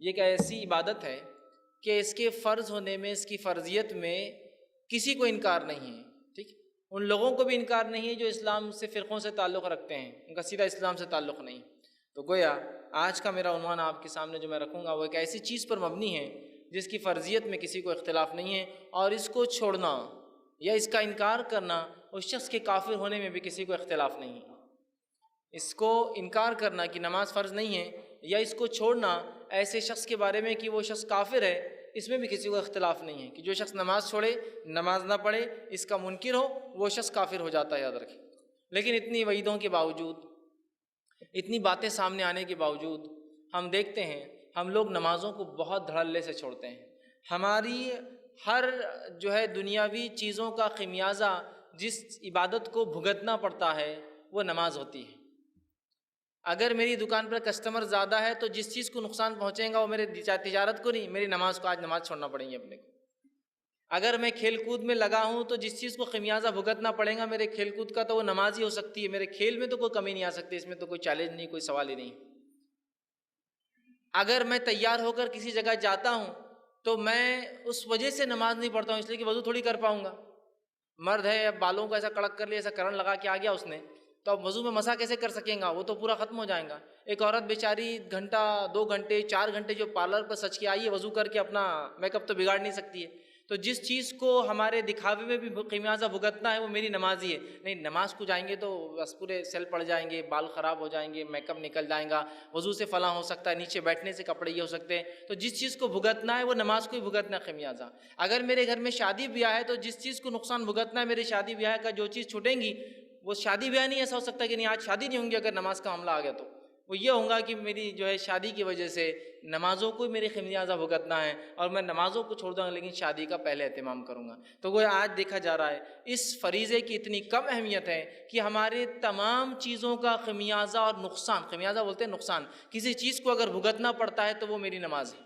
یہ ایک ایسی عبادت ہے کہ اس کے فرض ہونے میں، اس کی فرضیت میں کسی کو انکار نہیں ہے، ٹھیک؟ ان لوگوں کو بھی انکار نہیں ہے جو اسلام سے فرقوں سے تعلق رکھتے ہیں، ان کا سیدھا اسلام سے تعلق نہیں۔ تو گویا آج کا میرا عنوان آپ کے سامنے جو میں رکھوں گا وہ ایک ایسی چیز پر مبنی ہے جس کی فرضیت میں کسی کو اختلاف نہیں ہے، اور اس کو چھوڑنا یا اس کا انکار کرنا اس شخص کے کافر ہونے میں بھی کسی کو اختلاف نہیں ہے۔ اس کو انکار کرنا کہ نماز فرض نہیں ہے یا اس کو چھوڑنا ایسے شخص کے بارے میں کہ وہ شخص کافر ہے، اس میں بھی کسی کو اختلاف نہیں ہے کہ جو شخص نماز چھوڑے، نماز نہ پڑھے، اس کا منکر ہو، وہ شخص کافر ہو جاتا ہے، یاد رکھیں۔ لیکن اتنی وعیدوں کے باوجود، اتنی باتیں سامنے آنے کے باوجود ہم دیکھتے ہیں ہم لوگ نمازوں کو بہت دھڑلے سے چھوڑتے ہیں۔ ہماری ہر دنیاوی چیزوں کا خمیازہ جس عبادت کو بھگتنا پڑتا ہے وہ نماز ہوتی ہے۔ اگر میری دکان پر کسٹمر زیادہ ہے تو جس چیز کو نقصان پہنچے گا وہ میرے تجارت کو نہیں، میری نماز کو، آج نماز چھوڑنا پڑیں گی اپنے کو۔ اگر میں کھیل کود میں لگا ہوں تو جس چیز کو خمیازہ بھگتنا پڑے گا میرے کھیل کود کا تو وہ نماز ہی ہو سکتی ہے۔ میرے کھیل میں تو کوئی کمی نہیں آ سکتی، اس میں تو کوئی چیلنج نہیں، کوئی سوال ہی نہیں۔ اگر میں تیار ہو کر کسی جگہ جاتا ہوں تو میں اس وجہ سے نماز نہیں پڑھتا ہوں اس لیے کہ وضو تھوڑی کر پاؤں گا۔ مرد ہے، بالوں کو ایسا کڑک کر لیا، ایسا کرن لگا کے آ گیا اس نے، تو اب وضو میں مسح کیسے کر سکیں گا؟ وہ تو پورا ختم ہو جائے گا۔ ایک عورت بیچاری گھنٹہ، 2 گھنٹے، 4 گھنٹے جو پارلر پر سچ کے آئی ہے، وضو کر کے اپنا میک اپ تو بگاڑ نہیں سکتی ہے۔ تو جس چیز کو ہمارے دکھاوے میں بھی خمیازہ بھگتنا ہے وہ میری نماز ہی ہے۔ نہیں، نماز کو جائیں گے تو بس پورے سیل پڑ جائیں گے، بال خراب ہو جائیں گے، میک اپ نکل جائے گا، وضو سے فلاں ہو سکتا ہے، نیچے بیٹھنے سے کپڑے یہ ہو سکتے ہیں۔ تو جس چیز کو بھگتنا ہے وہ نماز کو ہی بھگتنا ہے خمیازہ۔ اگر میرے گھر میں شادی بیاہ ہے تو جس چیز کو نقصان بھگتنا ہے، میرے شادی بیاہ کا جو چیز چھوٹیں گی، وہ شادی بیاہ نہیں ایسا ہو سکتا کہ نہیں آج شادی نہیں ہوں گی اگر نماز کا معاملہ آ گیا، تو وہ یہ ہوگا کہ میری شادی کی وجہ سے نمازوں کو میرے خمیازہ بھگتنا ہے، اور میں نمازوں کو چھوڑ دوں گا لیکن شادی کا پہلے اہتمام کروں گا۔ تو وہ آج دیکھا جا رہا ہے اس فریضے کی اتنی کم اہمیت ہے کہ ہمارے تمام چیزوں کا خمیازہ اور نقصان، خمیازہ بولتے ہیں نقصان، کسی چیز کو اگر بھگتنا پڑتا ہے تو وہ میری نماز ہے،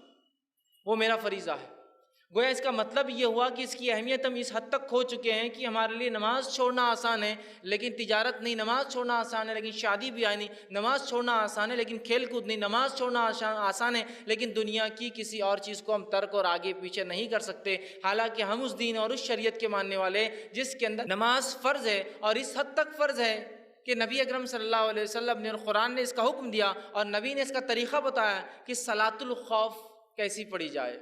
وہ میرا فریضہ ہے۔ گویا اس کا مطلب یہ ہوا کہ اس کی اہمیت ہم اس حد تک کھو چکے ہیں کہ ہمارے لیے نماز چھوڑنا آسان ہے لیکن تجارت نہیں، نماز چھوڑنا آسان ہے لیکن شادی بیاہ نہیں، نماز چھوڑنا آسان ہے لیکن کھیل کود نہیں، نماز چھوڑنا آسان ہے لیکن دنیا کی کسی اور چیز کو ہم ترک اور آگے پیچھے نہیں کر سکتے۔ حالانکہ ہم اس دین اور اس شریعت کے ماننے والے جس کے اندر نماز فرض ہے، اور اس حد تک فرض ہے کہ نبی اکرم صلی اللہ علیہ وسلم نے اور قرآن نے اس کا حکم دیا اور نبی نے اس کا طریقہ بتایا کہ صلاۃ الخوف کیسی پڑھی جائے۔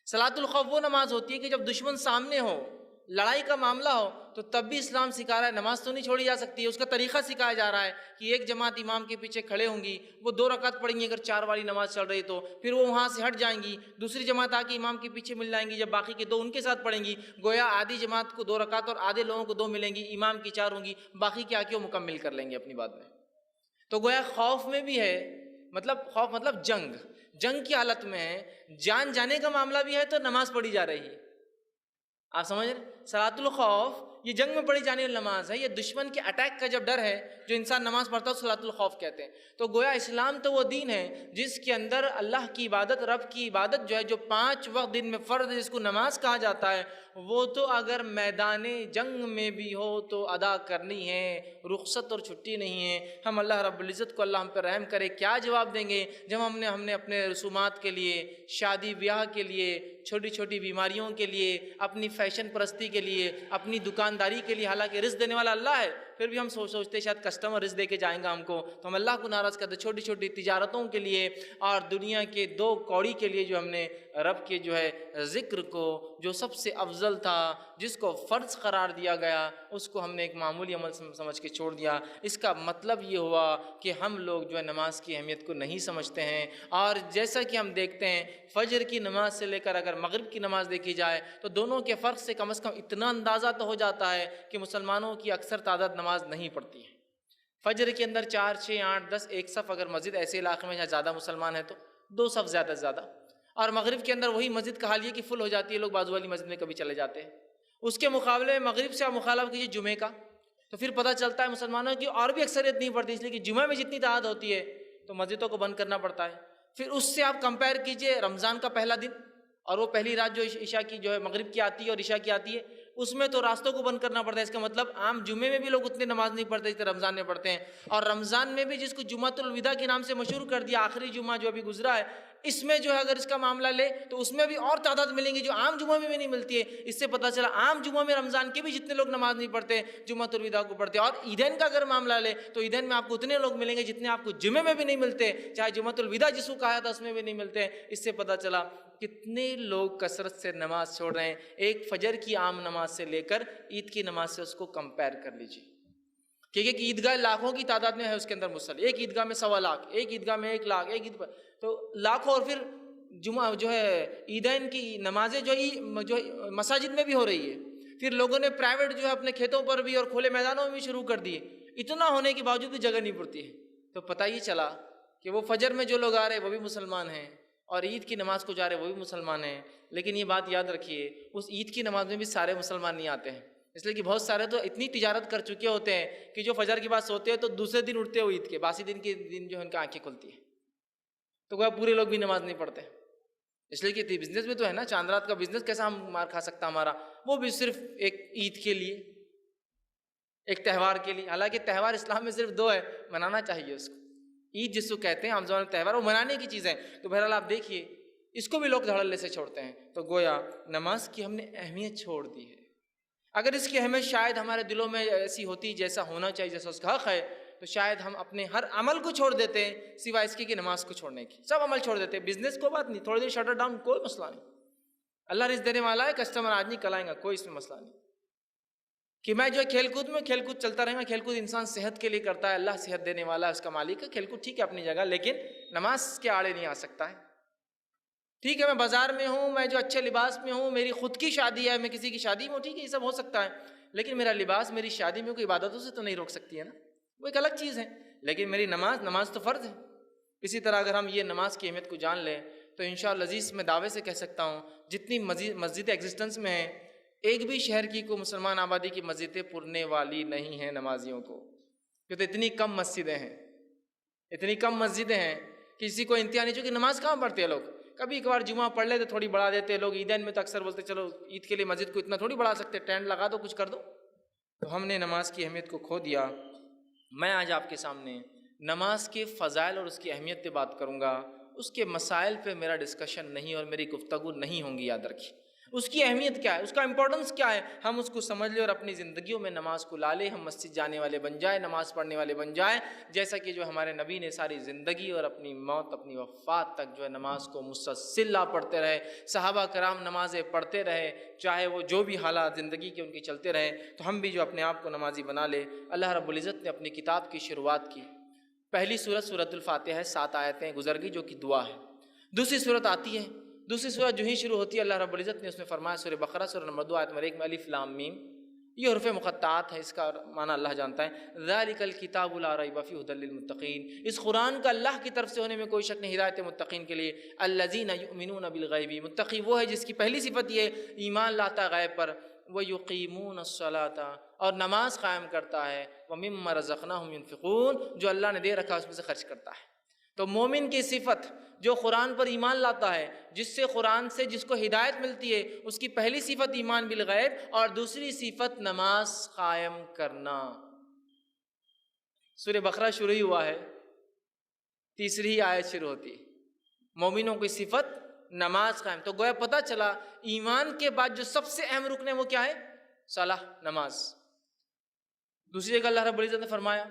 صلاۃ الخوف وہ نماز ہوتی ہے کہ جب دشمن سامنے ہو، لڑائی کا معاملہ ہو، تو تب بھی اسلام سکھا رہا ہے نماز تو نہیں چھوڑی جا سکتی ہے۔ اس کا طریقہ سکھایا جا رہا ہے کہ ایک جماعت امام کے پیچھے کھڑے ہوں گی، وہ 2 رکعت پڑھیں گی اگر 4 والی نماز چل رہی تو، پھر وہ وہاں سے ہٹ جائیں گی، دوسری جماعت آ کے امام کے پیچھے مل جائیں گی، جب باقی کے 2 ان کے ساتھ پڑھیں گی، گویا آدھی جماعت کو 2 رکعت اور آدھے لوگوں کو 2 ملیں گی، امام کی 4 ہوں گی، باقی کے آ کے وہ مکمل کر لیں گے اپنی بات میں۔ تو گویا خوف میں بھی ہے، خوف مطلب جنگ کی حالت میں ہے، جان جانے کا معاملہ بھی ہے تو نماز پڑھی جا رہی ہے۔ آپ سمجھ رہے؟ صلاۃ الخوف یہ جنگ میں پڑھی جانے والی نماز ہے، یہ دشمن کے اٹیک کا جب ڈر ہے جو انسان نماز پڑھتا ہے صلاۃ الخوف کہتے ہیں۔ تو گویا اسلام تو وہ دین ہے جس کے اندر اللہ کی عبادت، رب کی عبادت جو 5 وقت دن میں فرض ہے، جس کو نماز کہا جاتا ہے، وہ تو اگر میدان جنگ میں بھی ہو تو ادا کرنی ہے، رخصت اور چھٹی نہیں ہے۔ ہم اللہ رب العزت کو، اللہ ہم پر رحم کرے، کیا جواب دیں گے جب ہم نے اپنے رسومات کے لیے، شادی بیاہ کے لیے، چھوٹی چھوٹی بیماریوں کے لیے، اپنی فیشن پرستی کے لیے، اپنی دکانداری کے لیے، حالانکہ رزق دینے والا اللہ ہے، پھر بھی ہم سوچتے شاید کسٹمر رزق دے کے جائیں گا ہم کو، تو ہم اللہ کو ناراض کرتے۔ چھوٹی چھوٹی تجارتوں کے لیے اور دنیا کے 2 کوڑی کے لیے جو ہم نے رب کے ذکر کو، جو سب سے افضل تھا، جس کو فرض قرار دیا گیا، اس کو ہم نے ایک معمولی عمل سمجھ کے چھوڑ دیا۔ اس کا مطلب یہ ہوا کہ ہم لوگ نماز کی اہمیت کو نہیں سمجھتے ہیں، اور جیسا کہ ہم دیکھتے ہیں فجر کی نماز سے لے کر اگر مغرب کی نماز دیکھی جائے تو دونوں کے فرق سے کم از کم اتنا اندازہ تو ہو جاتا ہے کہ مسلمانوں کی اکثر تعداد نماز نہیں پڑھتی ہے۔ فجر کے اندر 4 6 8 10 ایک صف، اگر مسجد ایسے علاقے میں جہاں زیادہ مسلمان ہیں تو 2 صف زیادہ سے زیادہ، اور مغرب کے اندر وہی مسجد کا حال یہ کہ فل ہو جاتی ہے، لوگ بازو والی مسجد میں کبھی چلے جاتے ہیں۔ اس کے مقابلے میں مغرب سے آپ مخالفت کیجیے جمعے کا، تو پھر پتہ چلتا ہے مسلمانوں کی اور بھی اکثریت نہیں پڑتی، اس لیے کہ جمعہ میں جتنی تعداد ہوتی ہے تو مسجدوں کو بند کرنا پڑتا ہے۔ پھر اس سے آپ کمپیئر کیجئے رمضان کا پہلا دن، اور وہ پہلی رات جو عشاء کی مغرب کی آتی ہے اور عشاء کی آتی ہے، اس میں تو راستوں کو بند کرنا پڑتا ہے۔ اس کا مطلب عام جمعے میں بھی لوگ اتنے نماز نہیں پڑھتے جتنے رمضان میں پڑھتے ہیں، اور رمضان میں بھی جس کو جمعۃ الوداع کے نام سے مشہور کر دیا، آخری جمعہ جو ابھی گزرا ہے، اس میں جو ہے اگر اس کا معاملہ لے تو اس میں بھی اور تعداد ملیں گی جو عام جمعہ میں بھی نہیں ملتی ہے۔ اس سے پتہ چلا عام جمعہ میں رمضان کے بھی جتنے لوگ نماز نہیں پڑھتے جمعۃ الوداع کو پڑھتے ہیں، اور عیدین کا اگر معاملہ لے تو عیدین میں آپ کو اتنے لوگ ملیں گے جتنے آپ کو جمعے میں بھی نہیں ملتے، چاہے جمعۃ الوداع جس کو کہا تھا اس میں بھی نہیں ملتے۔ اس سے پتہ چلا کتنے لوگ کثرت سے نماز چھوڑ رہے ہیں۔ ایک فجر کی عام نماز سے لے کر عید کی نماز سے اس کو کمپیئر کر لیجیے، کیونکہ ایک عیدگاہ لاکھوں کی تعداد میں ہے، اس کے اندر مصلی، ایک عیدگاہ میں 1.25 لاکھ، ایک عیدگاہ میں 1 لاکھ، ایک عید پر تو لاکھوں، اور پھر جمعہ جو ہے عیدین کی نمازیں جو مساجد میں بھی ہو رہی ہے، پھر لوگوں نے پرائیویٹ جو ہے اپنے کھیتوں پر بھی اور کھلے میدانوں میں بھی شروع کر دیے، اتنا ہونے کے باوجود بھی جگہ نہیں پڑتی ہے۔ تو پتہ ہی چلا کہ وہ فجر میں جو لوگ آ رہے ہیں وہ بھی مسلمان ہیں، اور عید کی نماز کو جا رہے ہیں وہ بھی مسلمان ہیں۔ لیکن یہ بات یاد رکھیے، اس عید کی نماز میں بھی سارے مسلمان نہیں آتے ہیں، اس لیے کہ بہت سارے تو اتنی تجارت کر چکے ہوتے ہیں کہ جو فجر کے بعد سوتے ہیں تو دوسرے دن اٹھتے ہوئے عید کے باسی دن کے دن جو ہے ان کی آنکھیں کھلتی ہیں، تو وہ پورے لوگ بھی نماز نہیں پڑھتے، اس لیے کہ بزنس میں تو ہے نا، چاند رات کا بزنس کیسا ہم مار کھا سکتا ہمارا، وہ بھی صرف ایک عید کے لیے، ایک تہوار کے لیے۔ حالانکہ تہوار اسلام میں صرف 2 ہے، منانا چاہیے اس کو، عید جس کو کہتے ہیں عام زبان میں تہوار، وہ منانے کی چیز ہے۔ تو بہرحال آپ دیکھیے اس کو بھی لوگ دھڑلے سے چھوڑتے ہیں، تو گویا نماز کی ہم نے اہمیت چھوڑ دی ہے۔ اگر اس کی اہمیت شاید ہمارے دلوں میں ایسی ہوتی جیسا ہونا چاہیے، جیسا اس کا حق ہے، تو شاید ہم اپنے ہر عمل کو چھوڑ دیتے ہیں سوائے اس کی کہ نماز کو چھوڑنے کی، سب عمل چھوڑ دیتے ہیں۔ بزنس کو بات نہیں، تھوڑی دیر شٹر ڈاؤن، کوئی مسئلہ نہیں، اللہ رزق دینے والا ہے، کسٹمر آج نہیں کل آئیں گا، کوئی اس میں مسئلہ نہیں۔ کہ میں جو ہے کھیل کود میں، کھیل کود چلتا رہے گا، کھیل کود انسان صحت کے لیے کرتا ہے، اللہ صحت دینے والا ہے، اس کا مالک ہے، کھیل کود ٹھیک ہے اپنی جگہ، لیکن نماز کے آڑے نہیں آ سکتا ہے۔ ٹھیک ہے میں بازار میں ہوں، میں جو اچھے لباس میں ہوں، میری خود کی شادی ہے، میں کسی کی شادی میں ہوں، ٹھیک ہے یہ سب ہو سکتا ہے، لیکن میرا لباس میری شادی میں کوئی عبادتوں سے تو نہیں روک سکتی ہے نا، وہ ایک الگ چیز ہے۔ لیکن میری نماز تو فرض ہے۔ اسی طرح اگر ہم یہ نماز کی اہمیت کو جان لیں تو انشاءاللہ عزیز میں دعوے سے کہہ سکتا ہوں جتنی مسجد ایگزسٹنس میں ہیں، ایک بھی شہر کی کوئی مسلمان آبادی کی مسجدیں پرنے والی نہیں ہیں نمازیوں کو، کیونکہ اتنی کم مسجدیں ہیں، اتنی کم مسجدیں ہیں کسی کو انتہا نہیں، چونکہ نماز کہاں پڑھتے ہیں لوگ، کبھی کبھار جمعہ پڑھ لیتے تھوڑی بڑھا دیتے لوگ، عیدین میں تو اکثر بولتے چلو عید کے لیے مسجد کو اتنا تھوڑی بڑھا سکتے، ٹینٹ لگا دو، کچھ کر دو۔ تو ہم نے نماز کی اہمیت کو کھو دیا۔ میں آج آپ کے سامنے نماز کے فضائل اور اس کی اہمیت پہ بات کروں گا، اس کے مسائل پہ میرا ڈسکشن نہیں اور میری گفتگو نہیں ہوں گی، یاد رکھیے۔ اس کی اہمیت کیا ہے، اس کا امپورٹنس کیا ہے، ہم اس کو سمجھ لیں اور اپنی زندگیوں میں نماز کو لا لیں، ہم مسجد جانے والے بن جائیں، نماز پڑھنے والے بن جائیں، جیسا کہ جو ہمارے نبی نے ساری زندگی اور اپنی موت، اپنی وفات تک جو ہے نماز کو مسلسل پڑھتے رہے، صحابہ کرام نمازیں پڑھتے رہے، چاہے وہ جو بھی حالات زندگی کے ان کے چلتے رہے، تو ہم بھی جو اپنے آپ کو نمازی بنا لے۔ اللہ رب العزت نے اپنی کتاب کی شروعات کی، پہلی سورت سورۃ الفاتحہ ہے، 7 آیتیں گزر گئی جو کہ دعا ہے۔ دوسری سورت آتی ہے، دوسری سورت جو ہی شروع ہوتی ہے اللہ رب العزت نے اس میں فرمایا، سورہ بقرہ سورہ نمبر 2 آیت نمبر 1 میں الف لام میم، یہ حروف مقطعات ہے، اس کا معنی اللہ جانتا ہے۔ ذالک الکتاب لا ریب فیہ ھدی للمتقین، اس قرآن کا اللہ کی طرف سے ہونے میں کوئی شک نہیں، ہدایت متقین کے لیے۔ الذین یؤمنون بالغیب، متقی وہ ہے جس کی پہلی صفت یہ ایمان لاتا ہے غیب پر، وَيُقِيمُونَ الصَّلَاةَ، اور نماز قائم کرتا ہے، وَمِمَّا رَزَقْنَاهُمْ يُنْفِقُونَ، جو اللہ نے دے رکھا اس میں سے خرچ کرتا ہے۔ تو مومن کی صفت جو قرآن پر ایمان لاتا ہے، جس سے قرآن سے جس کو ہدایت ملتی ہے، اس کی پہلی صفت ایمان بالغیب، اور دوسری صفت نماز قائم کرنا۔ سورہ بقرہ شروع ہی ہوا ہے، تیسری ہی آیت شروع ہوتی ہے، مومنوں کی صفت نماز قائم۔ تو گویا پتہ چلا ایمان کے بعد جو سب سے اہم رکن ہے وہ کیا ہے؟ صلاح، نماز۔ دوسری جگہ اللہ رب العزت نے فرمایا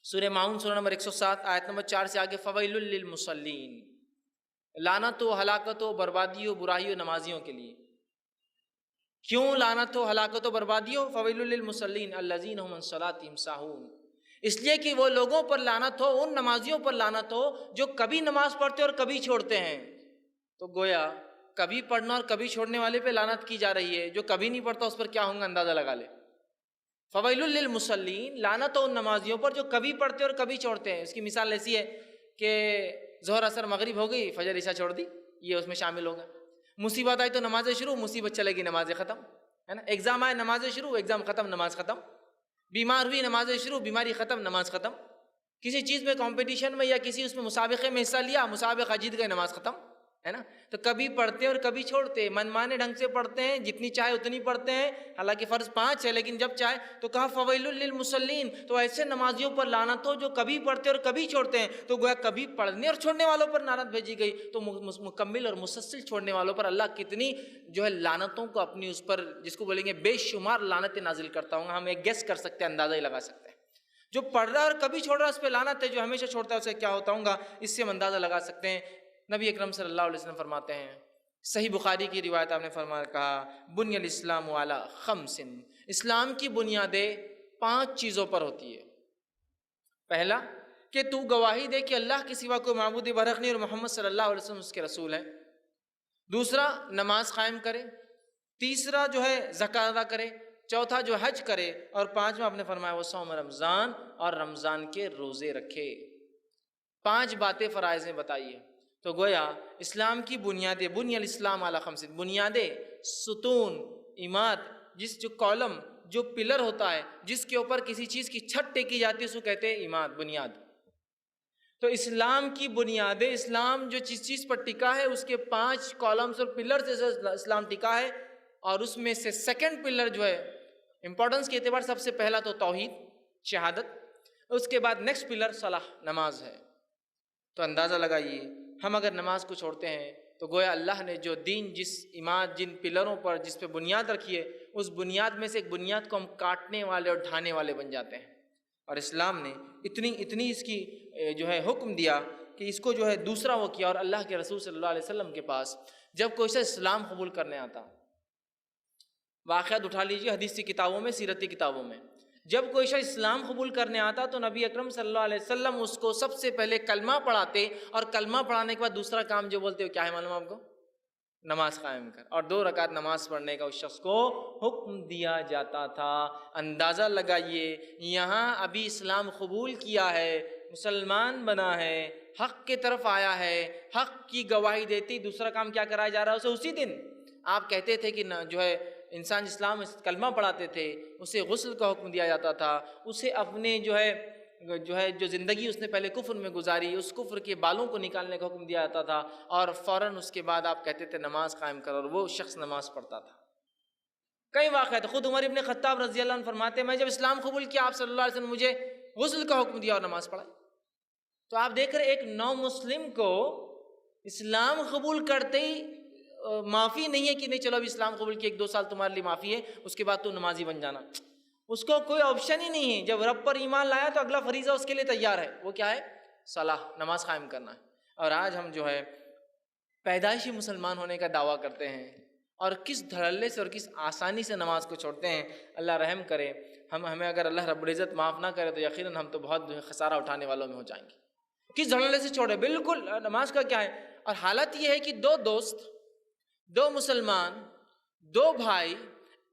سورہ ماؤن سورہ نمبر 107 آیت نمبر 4 سے آگے، فویل للمصلین، لعنت و ہلاکت و بربادی و برائی و نمازیوں کے لیے۔ کیوں لعنت و ہلاکت و بربادی ہو؟ فویل للمصلین الذین هم عن صلاتهم ساہون، اس لیے کہ وہ لوگوں پر لعنت ہو، ان نمازیوں پر لعنت ہو جو کبھی نماز پڑھتے اور کبھی چھوڑتے ہیں۔ تو گویا کبھی پڑھنا اور کبھی چھوڑنے والے پہ لعنت کی جا رہی ہے، جو کبھی نہیں پڑھتا اس پر کیا ہوں گا اندازہ لگا لے۔ فویل للمصلین، لعنت ہو ان نمازیوں پر جو کبھی پڑھتے اور کبھی چھوڑتے ہیں۔ اس کی مثال ایسی ہے کہ ظہر اثر مغرب ہو گئی، فجر عشاء چھوڑ دی، یہ اس میں شامل ہوگا۔ مصیبت آئی تو نمازیں شروع، مصیبت چلے گی نمازیں ختم، ہے نا۔ ایگزام آئے نمازیں شروع، ایگزام ختم، نماز ختم۔ بیمار ہوئی نمازیں شروع، بیماری ختم، نماز ختم۔ کسی چیز میں کمپٹیشن میں یا کسی اس میں مسابقے میں حصہ لیا، مسابقہ جیت گئے، نماز ختم۔ ہے نا. تو کبھی پڑھتے ہیں اور کبھی چھوڑتے ہیں, منمانے ڈھنگ سے پڑھتے ہیں, جتنی چاہے اتنی پڑھتے ہیں, حالانکہ فرض 5 ہے لیکن جب چاہے. تو کہا فویل للمصلین, تو ایسے نمازیوں پر لعنت ہو جو کبھی پڑھتے اور کبھی چھوڑتے ہیں. تو گویا کبھی پڑھنے اور چھوڑنے والوں پر لعنت بھیجی گئی, تو مکمل اور مسلسل چھوڑنے والوں پر اللہ کتنی جو ہے لعنتوں کو اپنی اس پر, جس کو بولیں گے بے شمار لعنتیں نازل کرتا ہوں. ہم ایک گیس کر سکتے ہیں, اندازہ ہی لگا سکتے ہیں. جو پڑھ رہا ہے اور کبھی چھوڑ رہا ہے اس پہ لعنت ہے, جو ہمیشہ چھوڑتا ہے اسے کیا ہوتا ہوں گا, اس سے ہم اندازہ لگا سکتے ہیں. نبی اکرم صلی اللہ علیہ وسلم فرماتے ہیں, صحیح بخاری کی روایت, آپ نے فرمایا, کہا بنی الاسلام علی خمس, اسلام کی بنیادیں 5 چیزوں پر ہوتی ہے. پہلا کہ تو گواہی دے کہ اللہ کے سوا کوئی معبود برحق نہیں اور محمد صلی اللہ علیہ وسلم اس کے رسول ہیں. دوسرا نماز قائم کرے. تیسرا جو ہے زکوٰۃ ادا کرے. چوتھا جو حج کرے. اور 5واں آپ نے فرمایا وہ صوم رمضان, اور رمضان کے روزے رکھے. 5 باتیں فرائض میں بتائیے. تو گویا اسلام کی بنیادیں, بنی الاسلام علی خمس, بنیادیں, ستون, عماد, جو کالم, جو پلر ہوتا ہے جس کے اوپر کسی چیز کی چھت ٹیکی جاتی ہے اس کو کہتے ہیں عماد, بنیاد. تو اسلام کی بنیادیں, اسلام جو جس چیز پر ٹکا ہے اس کے 5 کالمز اور پلر سے اسلام ٹکا ہے. اور اس میں سے سیکنڈ پلر جو ہے امپورٹنس کے اعتبار سب سے پہلا تو توحید, شہادت. اس کے بعد نیکسٹ پلر صلاح, نماز ہے. تو اندازہ لگائیے ہم اگر نماز کو چھوڑتے ہیں تو گویا اللہ نے جو دین, جس عماد, جن پلروں پر, جس پہ بنیاد رکھی ہے, اس بنیاد میں سے ایک بنیاد کو ہم کاٹنے والے اور ڈھانے والے بن جاتے ہیں. اور اسلام نے اتنی اس کی جو ہے حکم دیا کہ اس کو جو ہے دوسرا وہ کیا. اور اللہ کے رسول صلی اللہ علیہ وسلم کے پاس جب کوئی شخص اسلام قبول کرنے آتا, واقعات اٹھا لیجیے حدیث کی کتابوں میں, سیرتی کتابوں میں, جب کوئی شخص اسلام قبول کرنے آتا تو نبی اکرم صلی اللہ علیہ وسلم اس کو سب سے پہلے کلمہ پڑھاتے, اور کلمہ پڑھانے کے بعد دوسرا کام جو بولتے ہو کیا ہے معلوم آپ کو, نماز قائم کر. اور 2 رکعت نماز پڑھنے کا اس شخص کو حکم دیا جاتا تھا. اندازہ لگائیے یہاں ابھی اسلام قبول کیا ہے, مسلمان بنا ہے, حق کی طرف آیا ہے, حق کی گواہی دیتی, دوسرا کام کیا کرایا جا رہا ہے اسے اسی دن. آپ کہتے تھے کہ جو ہے انسان اسلام کلمہ پڑھاتے تھے, اسے غسل کا حکم دیا جاتا تھا, اسے اپنے جو زندگی اس نے پہلے کفر میں گزاری, اس کفر کے بالوں کو نکالنے کا حکم دیا جاتا تھا, اور فوراً اس کے بعد آپ کہتے تھے نماز قائم کرو, اور وہ شخص نماز پڑھتا تھا. کئی واقعات, خود عمر ابن خطاب رضی اللہ عنہ فرماتے ہیں میں جب اسلام قبول کیا آپ صلی اللہ علیہ وسلم مجھے غسل کا حکم دیا اور نماز پڑھائی. تو آپ دیکھ رہے ایک نو مسلم کو اسلام قبول کرتے ہی معافی نہیں ہے کہ نہیں چلو اب اسلام قبول کی 1-2 سال تمہارے لیے معافی ہے, اس کے بعد تو نمازی بن جانا. اس کو کوئی آپشن ہی نہیں ہے. جب رب پر ایمان لایا تو اگلا فریضہ اس کے لیے تیار ہے, وہ کیا ہے, صلاح, نماز قائم کرنا ہے. اور آج ہم جو ہے پیدائشی مسلمان ہونے کا دعویٰ کرتے ہیں, اور کس دھڑلے سے اور کس آسانی سے نماز کو چھوڑتے ہیں. اللہ رحم کرے, ہمیں اگر اللہ رب العزت معاف نہ کرے تو یقیناً ہم تو بہت خسارہ اٹھانے والوں میں ہو جائیں گے. کس دھڑلے سے چھوڑے, بالکل نماز کا کیا ہے. اور حالت یہ ہے کہ 2 دوست, 2 مسلمان, 2 بھائی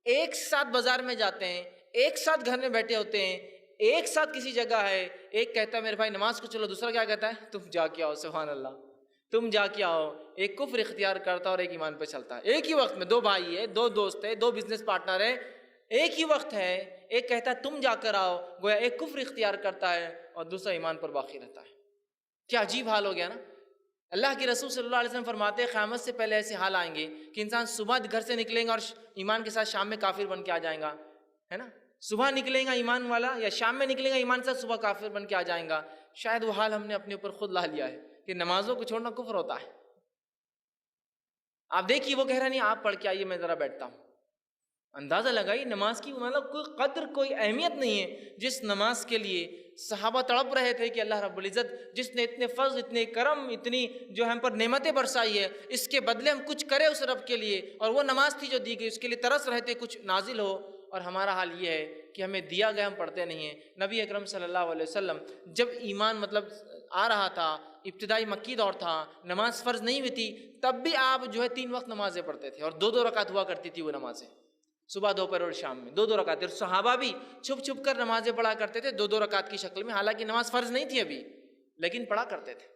ایک ساتھ بازار میں جاتے ہیں, ایک ساتھ گھر میں بیٹھے ہوتے ہیں, ایک ساتھ کسی جگہ ہے, ایک کہتا ہے میرے بھائی نماز کو چلو, دوسرا کیا کہتا ہے تم جا کے آؤ, سبحان اللہ, تم جا کے آؤ. ایک کفر اختیار کرتا اور ایک ایمان پہ چلتا ہے. ایک ہی وقت میں 2 بھائی ہے, 2 دوست ہے, 2 بزنس پارٹنر ہے, ایک ہی وقت ہے, ایک کہتا ہے تم جا کر آؤ, گویا ایک کفر اختیار کرتا ہے اور دوسرا ایمان پر باقی رہتا ہے. کیا عجیب حال ہو گیا نا. اللہ کے رسول صلی اللہ علیہ وسلم فرماتے ہیں قیامت سے پہلے ایسے حال آئیں گے کہ انسان صبح گھر سے نکلیں گا اور ایمان کے ساتھ شام میں کافر بن کے آ جائیں گا, ہے نا. صبح نکلیں گا ایمان والا, یا شام میں نکلیں گا ایمان کے ساتھ, صبح کافر بن کے آ جائیں گا. شاید وہ حال ہم نے اپنے اوپر خود لا لیا ہے کہ نمازوں کو چھوڑنا کفر ہوتا ہے. آپ دیکھیے وہ کہہ رہا نہیں آپ پڑھ کے آئیے میں ذرا بیٹھتا ہوں. اندازہ لگائی نماز کی مطلب کوئی قدر, کوئی اہمیت نہیں ہے, جس نماز کے لیے صحابہ تڑپ رہے تھے کہ اللہ رب العزت جس نے اتنے فضل, اتنے کرم, اتنی جو ہم پر نعمتیں برسائی ہے, اس کے بدلے ہم کچھ کرے اس رب کے لیے. اور وہ نماز تھی جو دی گئی, اس کے لیے ترس رہے تھے کچھ نازل ہو. اور ہمارا حال یہ ہے کہ ہمیں دیا گیا, ہم پڑھتے نہیں ہیں. نبی اکرم صلی اللہ علیہ وسلم جب ایمان مطلب آ رہا تھا, ابتدائی مکی دور تھا, نماز فرض نہیں ہوئی تھی, تب بھی آپ جو ہے 3 وقت نمازیں پڑھتے تھے, اور 2 رکعت ہوا کرتی تھی وہ نمازیں, صبح, دوپہر اور شام میں 2 رکعت. اور صحابہ بھی چھپ چھپ کر نمازیں پڑھا کرتے تھے 2 رکعت کی شکل میں, حالانکہ نماز فرض نہیں تھی ابھی, لیکن پڑھا کرتے تھے.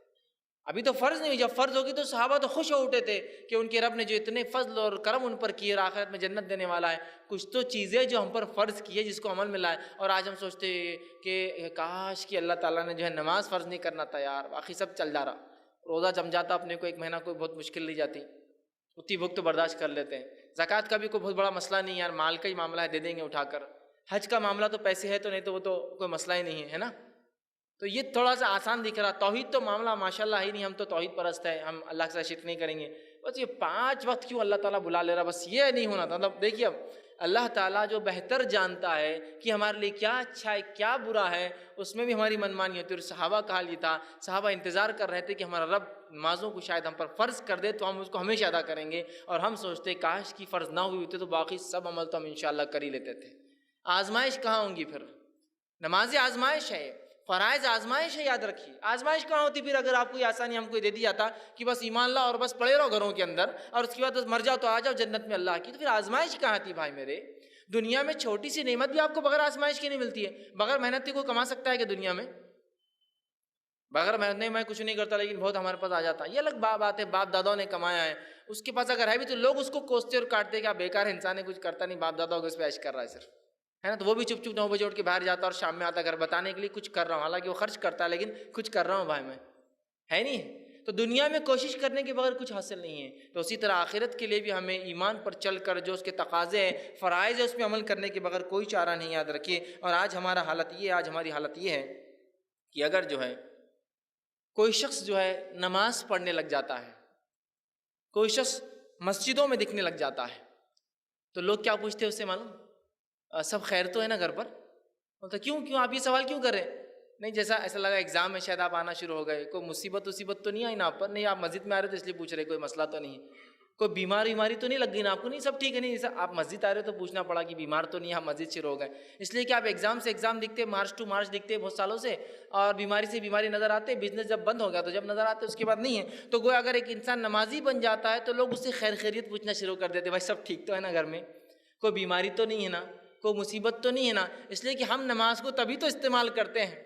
ابھی تو فرض نہیں ہوئی, جب فرض ہوگی تو صحابہ تو خوش ہو اٹھے تھے کہ ان کے رب نے جو اتنے فضل اور کرم ان پر کیے اور آخرت میں جنت دینے والا ہے. کچھ تو چیزیں جو ہم پر فرض کی ہے جس کو عمل میں لائے. اور آج ہم سوچتے کہ کاش کہ اللہ تعالیٰ نے جو ہے نماز فرض نہیں کرنا تھا, یار باقی سب چل جا رہا. روزہ جم جاتا اپنے کو 1 مہینہ کوئی بہت مشکل نہیں جاتی، اتنی بھوک تو برداشت کر لیتے ہیں۔ زکوٰۃ کا بھی کوئی بہت بڑا مسئلہ نہیں ہے یار، مال کا ہی معاملہ ہے، دے دیں گے اٹھا کر۔ حج کا معاملہ تو پیسے ہے تو نہیں تو وہ تو کوئی مسئلہ ہی نہیں ہے نا۔ تو یہ تھوڑا سا آسان دکھ رہا۔ توحید تو معاملہ ماشاءاللہ ہی نہیں، ہم تو توحید پرست ہے، ہم اللہ کے ساتھ شرک نہیں کریں گے۔ بس یہ 5 وقت کیوں اللہ تعالیٰ بلا لے رہا، بس یہ نہیں ہونا تھا۔ مطلب دیکھیے اب اللہ تعالیٰ جو بہتر جانتا ہے کہ ہمارے لیے کیا اچھا ہے کیا برا ہے، اس میں بھی ہماری منمانی ہوتی ہے۔ اور صحابہ کا حال یہ تھا، صحابہ انتظار کر رہے تھے کہ ہمارا رب نمازوں کو شاید ہم پر فرض کر دے تو ہم اس کو ہمیشہ ادا کریں گے، اور ہم سوچتے کاش کی فرض نہ ہوئی ہوتی تو باقی سب عمل تو ہم انشاءاللہ کر ہی لیتے تھے۔ آزمائش کہاں ہوں گی پھر؟ نماز آزمائش ہے، فرائض آزمائش ہے، یاد رکھیے۔ آزمائش کہاں ہوتی پھر اگر آپ کو یہ آسانی ہم کو دے دی جاتا کہ بس ایمان لا اور بس پڑے رہو گھروں کے اندر اور اس کے بعد بس مر جاؤ تو آ جاؤ جنت میں اللہ کی، تو پھر آزمائش کہاں تھی بھائی میرے؟ دنیا میں چھوٹی سی نعمت بھی آپ کو بغیر آزمائش کی نہیں ملتی ہے۔ بغیر محنت کے کوئی کما سکتا ہے کہ دنیا میں؟ بغیر محنت نہیں، میں کچھ نہیں کرتا لیکن بہت ہمارے پاس آ جاتا، یہ الگ بات ہے، باپ داداؤں نے کمایا ہے، اس کے پاس اگر ہے بھی تو لوگ اس کو کوستے اور کاٹتے کہ آپ بیکار انسان ہے، کچھ کرتا نہیں، باپ داداؤں کو اس پہ عیش کر رہا ہے صرف، ہے نا؟ تو وہ بھی چپ چپ 9 بجے اٹھ کے باہر جاتا اور شام میں آتا گھر بتانے کے لیے کچھ کر رہا ہوں، حالانکہ وہ خرچ کرتا ہے لیکن کچھ کر رہا ہوں بھائی میں، ہے نہیں؟ تو دنیا میں کوشش کرنے کے بغیر کچھ حاصل نہیں ہے۔ تو اسی طرح آخرت کے لیے بھی ہمیں ایمان پر چل کر جو اس کے تقاضے ہیں، فرائض ہے، اس پہ عمل کرنے کے بغیر کوئی چارہ نہیں، یاد رکھیے۔ اور آج ہماری حالت یہ ہے کہ اگر جو ہے کوئی شخص جو ہے نماز پڑھنے لگ جاتا ہے، کوئی شخص مسجدوں میں دکھنے لگ جاتا ہے، تو لوگ کیا پوچھتے ہیں اس سے معلوم؟ سب خیر تو ہے نا گھر پر؟ بولتا کیوں آپ یہ سوال کیوں کر رہے ہیں؟ نہیں جیسا ایسا لگا ایگزام ہے شاید آپ آنا شروع ہو گئے، کوئی مصیبت تو نہیں آئی نا آپ پر؟ نہیں آپ مسجد میں آ رہے تو اس لیے پوچھ رہے، کوئی مسئلہ تو نہیں ہے؟ کوئی بیماری تو نہیں لگ گئی نا آپ کو؟ نہیں سب ٹھیک ہے۔ نہیں جیسا آپ مسجد آ رہے تو پوچھنا پڑا کہ بیمار تو نہیں، آپ مسجد شروع ہو گئے، اس لیے کہ آپ ایگزام سے ایگزام دکھتے، مارچ ٹو مارچ دکھتے بہت سالوں سے، اور بیماری سے بیماری نظر آتے، بزنس جب بند ہو گیا تو جب نظر آتے اس کے بعد نہیں ہے۔ تو گویا اگر ایک انسان نمازی بن جاتا ہے تو لوگ اس سے خیر خیریت پوچھنا شروع کر دیتے، بھائی سب ٹھیک تو ہے نا گھر میں؟ کوئی بیماری تو نہیں ہے نا؟ کوئی مصیبت تو نہیں ہے نا؟ اس لیے کہ ہم نماز کو تبھی تو استعمال کرتے ہیں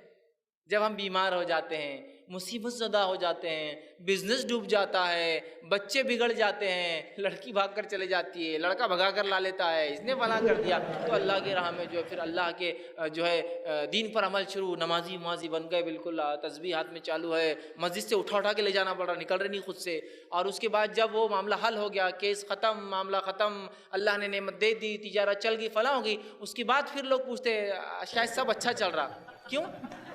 جب ہم بیمار ہو جاتے ہیں، مصیبت زدہ ہو جاتے ہیں، بزنس ڈوب جاتا ہے، بچے بگڑ جاتے ہیں، لڑکی بھاگ کر چلے جاتی ہے، لڑکا بھگا کر لا لیتا ہے، اس نے فلاں کر دیا، تو اللہ کی راہ میں جو ہے پھر اللہ کے جو ہے دین پر عمل شروع، نمازی بن گئے بالکل، تسبیح ہاتھ میں چالو ہے، مسجد سے اٹھا کے لے جانا پڑ رہا، نکل رہے نہیں خود سے، اور اس کے بعد جب وہ معاملہ حل ہو گیا، کیس ختم، معاملہ ختم، اللہ نے نعمت دے دی، تجارت چل گئی، فلاں ہو گئی، اس کے بعد پھر لوگ پوچھتے ہیں شاید سب اچھا چل رہا، کیوں؟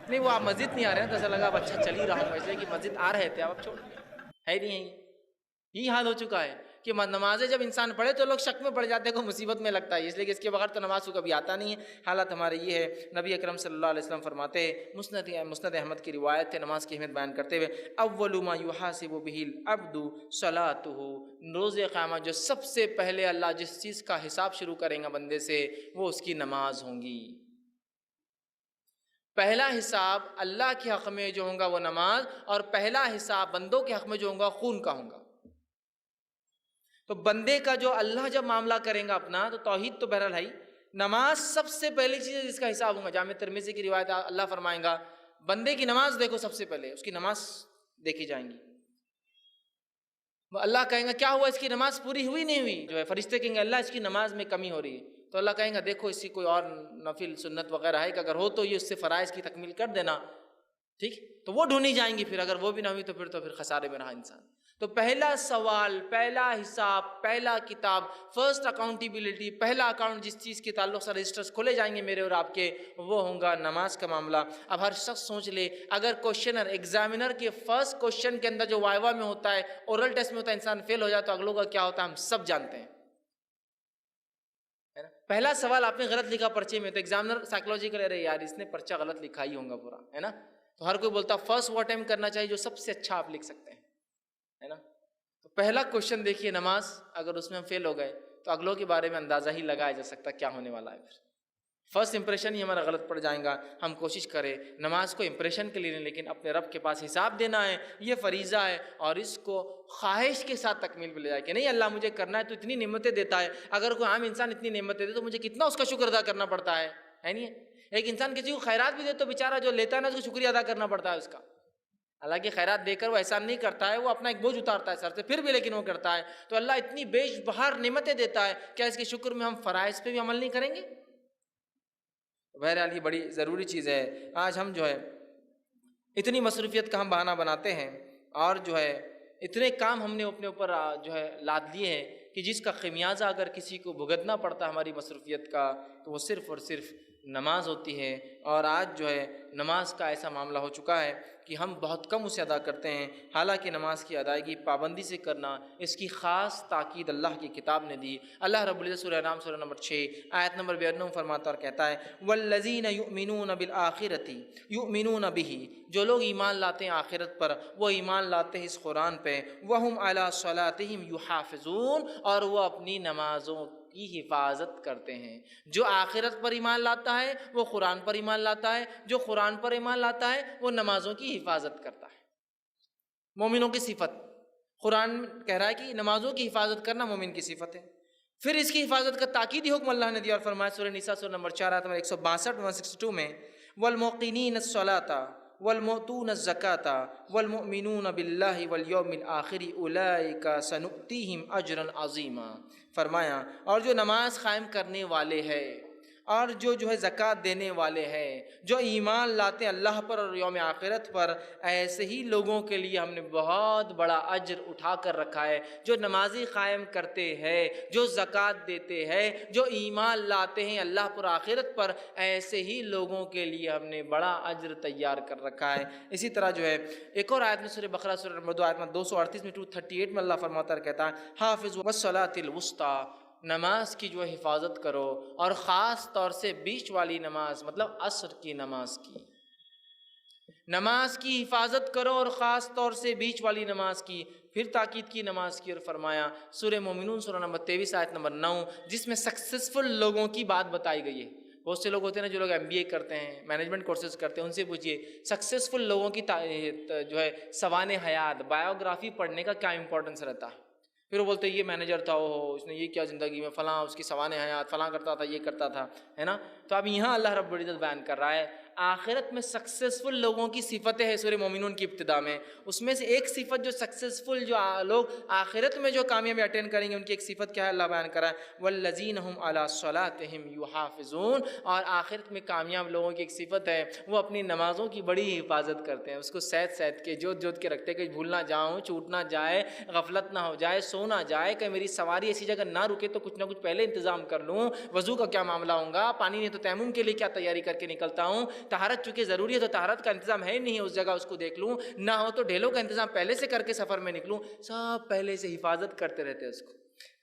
نہیں وہ آپ مسجد نہیں آ رہے ہیں تو ایسا لگا اب اچھا چل ہی رہا ہوں، اس لیے کہ مسجد آ رہے تھے اب چھوڑ ہے ہی نہیں ہے۔ یہی حال ہو چکا ہے کہ نمازیں جب انسان پڑھے تو لوگ شک میں پڑ جاتے ہیں، کوئی مصیبت میں لگتا ہے، اس لیے کہ اس کے بغیر تو نماز کو کبھی آتا نہیں ہے۔ حالت ہمارے یہ ہے، نبی اکرم صلی اللہ علیہ وسلم فرماتے ہیں، مسند احمد کی روایت ہے نماز کی اہمیت بیان کرتے ہوئے، اول ما یحاسب به العبد صلاته، روز قیامت جو سب سے پہلے اللہ جس چیز کا حساب شروع کریں گا بندے سے وہ اس کی نماز ہوں گی۔ پہلا حساب اللہ کے حق میں جو ہوگا وہ نماز، اور پہلا حساب بندوں کے حق میں جو ہوگا خون کا ہوگا۔ تو بندے کا جو اللہ جب معاملہ کریں گا اپنا، تو توحید تو بہرحال ہے، نماز سب سے پہلی چیز ہے جس کا حساب ہوگا۔ جامع ترمذی کی روایت اللہ فرمائیں گا بندے کی نماز دیکھو، سب سے پہلے اس کی نماز دیکھی جائیں گی۔ اللہ کہیں گا کیا ہوا، اس کی نماز پوری ہوئی نہیں ہوئی؟ جو ہے فرشتے کہیں گے اللہ اس کی نماز میں کمی ہو رہی ہے، تو اللہ کہیں گا دیکھو اس کی کوئی اور نفل سنت وغیرہ ہے کہ اگر ہو تو یہ اس سے فرائض کی تکمیل کر دینا، ٹھیک؟ تو وہ ڈھونڈی جائیں گی، پھر اگر وہ بھی نہ ہوئی تو پھر خسارے میں رہا انسان۔ تو پہلا سوال، پہلا حساب، پہلا کتاب، فرسٹ اکاؤنٹیبلٹی، پہلا اکاؤنٹ جس چیز کے تعلق سے رجسٹرز کھولے جائیں گے میرے اور آپ کے، وہ ہوگا نماز کا معاملہ۔ اب ہر شخص سوچ لے، اگر کوشچنر ایگزامینر کے فرسٹ کوشچن کے اندر جو وائوا میں ہوتا ہے، اورل ٹیسٹ میں ہوتا ہے، انسان فیل ہو جائے تو اگلوں کا کیا ہوتا ہے ہم سب جانتے ہیں۔ پہلا سوال آپ نے غلط لکھا پرچے میں، تو ایگزامنر سائیکولوجی کر رہے یار اس نے پرچہ غلط لکھا ہی ہوگا پورا، ہے نا؟ تو ہر کوئی بولتا فرسٹ وہ اٹیمپٹ کرنا چاہیے جو سب سے اچھا آپ لکھ سکتے ہیں، ہے نا؟ تو پہلا کوشچن دیکھیے نماز، اگر اس میں ہم فیل ہو گئے تو اگلوں کے بارے میں اندازہ ہی لگایا جا سکتا کیا ہونے والا ہے۔ پھر فرسٹ امپریشن ہی ہمارا غلط پڑ جائے گا۔ ہم کوشش کریں نماز کو امپریشن کے لیے نہیں، لیکن اپنے رب کے پاس حساب دینا ہے، یہ فریضہ ہے، اور اس کو خواہش کے ساتھ تکمیل پہ لے جائے کہ نہیں اللہ مجھے کرنا ہے، تو اتنی نعمتیں دیتا ہے، اگر کوئی عام انسان اتنی نعمتیں دے تو مجھے کتنا اس کا شکر ادا کرنا پڑتا ہے نہیں؟ ایک انسان کسی کو خیرات بھی دے تو بیچارہ جو لیتا ہے نا اس کو شکریہ ادا کرنا پڑتا ہے اس کا، حالانکہ خیرات دے کر وہ احسان نہیں کرتا ہے، وہ اپنا ایک بوجھ اتارتا ہے سر سے، پھر بھی لیکن وہ کرتا ہے۔ تو اللہ اتنی بیش بہار نعمتیں دیتا ہے، کیا اس کے شکر میں ہم فرائض پہ بھی عمل نہیں کریں گے؟ بہرحال یہ بڑی ضروری چیز ہے۔ آج ہم جو ہے اتنی مصروفیت کا ہم بہانہ بناتے ہیں اور جو ہے اتنے کام ہم نے اپنے اوپر جو ہے لاد لیے ہیں کہ جس کا خمیازہ اگر کسی کو بھگتنا پڑتا ہماری مصروفیت کا تو وہ صرف اور صرف نماز ہوتی ہے۔ اور آج جو ہے نماز کا ایسا معاملہ ہو چکا ہے کہ ہم بہت کم اسے ادا کرتے ہیں، حالانکہ نماز کی ادائیگی پابندی سے کرنا، اس کی خاص تاکید اللہ کی کتاب نے دی۔ اللہ رب العزت سورہ انعام سورہ نمبر 6 آیت نمبر 92 فرماتا اور کہتا ہے والذین یؤمنون بالآخرۃ یؤمنون بہ، جو لوگ ایمان لاتے ہیں آخرت پر وہ ایمان لاتے ہیں اس قرآن پہ، وہم علی صلاتہم یحافظون، اور وہ اپنی نمازوں کی حفاظت کرتے ہیں۔ جو آخرت پر ایمان لاتا ہے وہ قرآن پر ایمان لاتا ہے، جو قرآن پر ایمان لاتا ہے وہ نمازوں کی حفاظت کرتا ہے۔ مومنوں کی صفت، قرآن کہہ رہا ہے کہ نمازوں کی حفاظت کرنا مومن کی صفت ہے۔ پھر اس کی حفاظت کا تاکیدی حکم اللہ نے دیا اور فرمایا سورہ نساء سورہ نمبر 4 آیت نمبر 162 162 میں والموقنین الصلاۃ والمؤتون الزکاۃ والمؤمنون باللہ والیوم الآخر اولئک سنؤتیہم اجرا عظیما، فرمایا اور جو نماز قائم کرنے والے ہیں اور جو ہے زکوٰۃ دینے والے ہیں، جو ایمان لاتے ہیں اللہ پر اور یوم آخرت پر، ایسے ہی لوگوں کے لیے ہم نے بہت بڑا اجر اٹھا کر رکھا ہے۔ جو نمازی قائم کرتے ہیں، جو زکوٰۃ دیتے ہیں، جو ایمان لاتے ہیں اللہ پر آخرت پر، ایسے ہی لوگوں کے لیے ہم نے بڑا اجر تیار کر رکھا ہے۔ اسی طرح جو ہے ایک اور آیت میں سورہ بقرہ سورہ نمبر 2 آیت میں 238 میں 238 میں اللہ فرماتا ہے کہتا ہے حافظوا والصلاۃ الوسطیٰ، نماز کی جو ہے حفاظت کرو، اور خاص طور سے بیچ والی نماز مطلب عصر کی نماز کی، نماز کی حفاظت کرو اور خاص طور سے بیچ والی نماز کی۔ پھر تاکید کی نماز کی اور فرمایا سورہ مومنون سورہ نمبر 23 آیت نمبر 9، جس میں سکسیسفل لوگوں کی بات بتائی گئی ہے۔ بہت سے لوگ ہوتے ہیں نا جو لوگ MBA کرتے ہیں، مینجمنٹ کورسز کرتے ہیں، ان سے پوچھیے سکسیسفل لوگوں کی جو ہے سوانح حیات بایوگرافی پڑھنے کا کیا امپورٹنس رہتا ہے۔ پھر وہ بولتے ہیں یہ مینیجر تھا، اس نے یہ کیا زندگی میں فلاں، اس کی سوانح حیات فلاں کرتا تھا، یہ کرتا تھا، ہے نا۔ تو اب یہاں اللہ رب العزت بیان کر رہا ہے آخرت میں سکسیسفل لوگوں کی صفتیں ہیں سورہ مومنون کی ابتدا میں، اس میں سے ایک صفت جو سکسیسفل جو لوگ آخرت میں جو کامیابی اٹین کریں گے ان کی ایک صفت کیا ہے اللہ بیان کر رہا ہے والذین هم علی صلاتہم یحافظون، اور آخرت میں کامیاب لوگوں کی ایک صفت ہے وہ اپنی نمازوں کی بڑی حفاظت کرتے ہیں، اس کو سید کے جوت کے رکھتے ہیں کہ بھول نہ جاؤں، چھوٹ نہ جائے، غفلت نہ ہو جائے، سو نہ جائے، کہ میری سواری ایسی جگہ نہ رکے تو کچھ نہ کچھ پہلے انتظام کر لوں، وضو کا کیا معاملہ ہوگا، پانی نہیں تو تیمم کے لیے کیا تیاری کر کے نکلتا ہوں، طہارت چونکہ ضروری ہے تو طہارت کا انتظام ہے نہیں اس جگہ، اس کو دیکھ لوں، نہ ہو تو ڈھیلوں کا انتظام پہلے سے کر کے سفر میں نکلوں، سب پہلے سے حفاظت کرتے رہتے ہیں۔ اس کو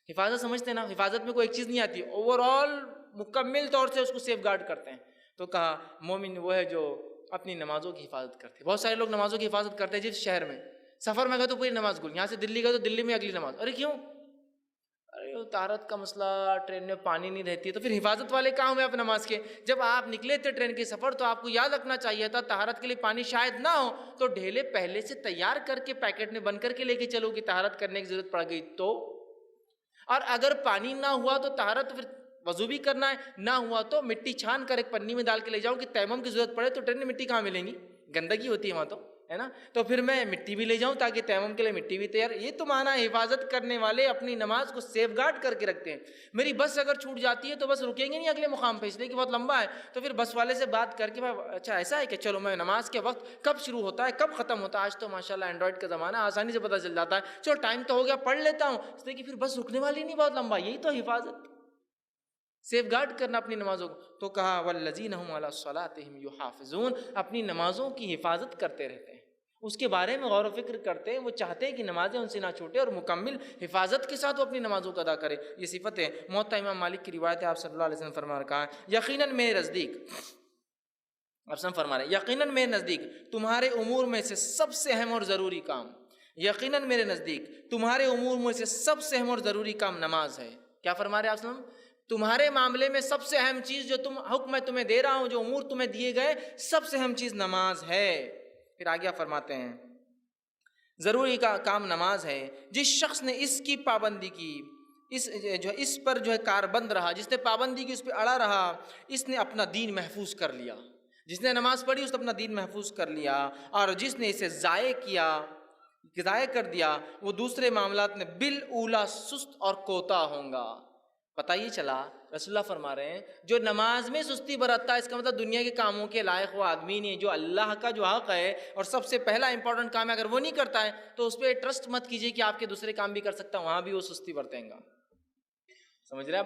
حفاظت سمجھتے ہیں نا، حفاظت میں کوئی ایک چیز نہیں آتی، اوور آل مکمل طور سے اس کو سیف گارڈ کرتے ہیں۔ تو کہا مومن وہ ہے جو اپنی نمازوں کی حفاظت کرتے ہیں۔ بہت سارے لوگ نمازوں کی حفاظت کرتے ہیں جس شہر میں، سفر میں گئے تو پوری نماز گل، یہاں سے دلی گئے تو دلی میں اگلی نماز، ارے کیوں؟ ارے طہارت کا مسئلہ، ٹرین میں پانی نہیں رہتی، تو پھر حفاظت والے کہاں ہوئے آپ نماز کے؟ جب آپ نکلے تھے ٹرین کے سفر تو آپ کو یاد رکھنا چاہیے تھا طہارت کے لیے پانی شاید نہ ہو، تو ڈھیلے پہلے سے تیار کر کے پیکٹ میں بند کر کے لے کے چلو کہ طہارت کرنے کی ضرورت پڑ گئی تو، اور اگر پانی نہ ہوا تو طہارت پھر وضو بھی کرنا ہے، نہ ہوا تو مٹی چھان کر ایک پنی میں ڈال کے لے جاؤ کہ تیمم کی ضرورت پڑے تو ٹرین میں مٹی کہاں ملیں گی، گندگی ہوتی ہے وہاں تو، ہے نا، تو پھر میں مٹی بھی لے جاؤں تاکہ تیمم کے لیے مٹی بھی تیار۔ یہ تو معنی حفاظت کرنے والے اپنی نماز کو سیف گارڈ کر کے رکھتے ہیں۔ میری بس اگر چھوٹ جاتی ہے تو بس رکیں گے نہیں اگلے مقام پہ، اس لیے کہ بہت لمبا ہے، تو پھر بس والے سے بات کر کے اچھا ایسا ہے کہ چلو میں نماز کے وقت کب شروع ہوتا ہے کب ختم ہوتا ہے، آج تو ماشاءاللہ اینڈرائڈ کا زمانہ آسانی سے پتہ چل جاتا ہے، چلو ٹائم تو ہو گیا پڑھ لیتا ہوں، اس لیے کہ پھر بس رکنے والی نہیں بہت لمبا، یہی تو حفاظت، سیف گارڈ کرنا اپنی نمازوں کو۔ تو کہا والذین هم علی صلاتہم یحافظون، اپنی نمازوں کی حفاظت کرتے رہتے ہیں، اس کے بارے میں غور و فکر کرتے ہیں، وہ چاہتے ہیں کہ نمازیں ان سے نہ چھوٹے اور مکمل حفاظت کے ساتھ وہ اپنی نمازوں کو ادا کرے۔ یہ صفت ہے۔ موطا امام مالک کی روایت ہے، آپ صلی اللہ علیہ وسلم فرما رہا ہے یقیناً میرے نزدیک، آپ سب فرما رہے ہیں یقیناً میرے نزدیک تمہارے امور میں سے سب سے اہم اور ضروری کام، یقیناً میرے نزدیک تمہارے امور میں سے سب سے اہم اور ضروری کام نماز ہے۔ کیا فرما رہے ہیں آپ صلی اللہ علیہ وسلم؟ تمہارے معاملے میں سب سے اہم چیز جو حکم میں تمہیں دے رہا ہوں، جو امور تمہیں دیے گئے، سب سے اہم چیز نماز ہے۔ پھر آگے فرماتے ہیں ضروری کا کام نماز ہے، جس شخص نے اس کی پابندی کی، اس پر جو ہے کاربند رہا، جس نے پابندی کی، اس پہ اڑا رہا، اس نے اپنا دین محفوظ کر لیا۔ جس نے نماز پڑھی اس نے اپنا دین محفوظ کر لیا، اور جس نے اسے ضائع کر دیا وہ دوسرے معاملات میں بالاولی سست اور کوتا ہوں گا۔ پتہ یہ چلا رسول اللہ فرما رہے ہیں جو نماز میں سستی برتتا ہے اس کا مطلب دنیا کے کاموں کے لائق وہ آدمی نہیں ہے. جو اللہ کا جو حق ہے اور سب سے پہلا امپورٹنٹ کام ہے اگر وہ نہیں کرتا ہے تو اس پہ ٹرسٹ مت کیجیے کہ آپ کے دوسرے کام بھی کر سکتا ہوں, وہاں بھی وہ سستی برتیں گا. سمجھ رہے ہیں؟